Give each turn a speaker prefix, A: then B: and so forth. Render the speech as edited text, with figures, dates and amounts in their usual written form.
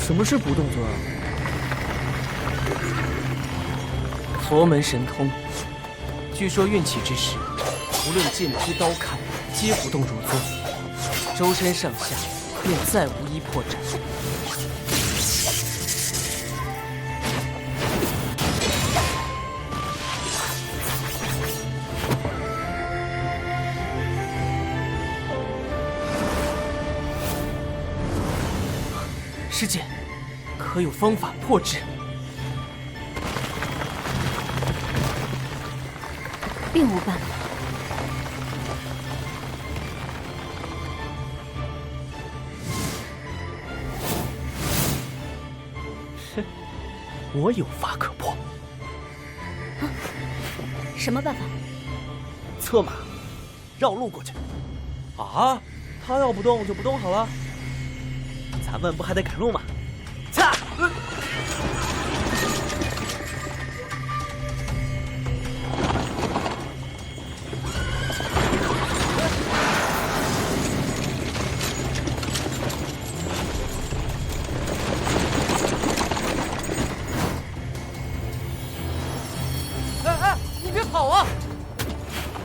A: 什么是不动尊啊？
B: 佛门神通，据说运起之时，无论剑劈刀砍，皆不动如尊，周身上下便再无一破绽。师姐，可有方法破之？
C: 并无办法。
B: 哼，我有法可破。
C: 什么办法？
B: 策马，绕路过去。
A: 啊，他要不动就不动好了。咱们不还得赶路吗？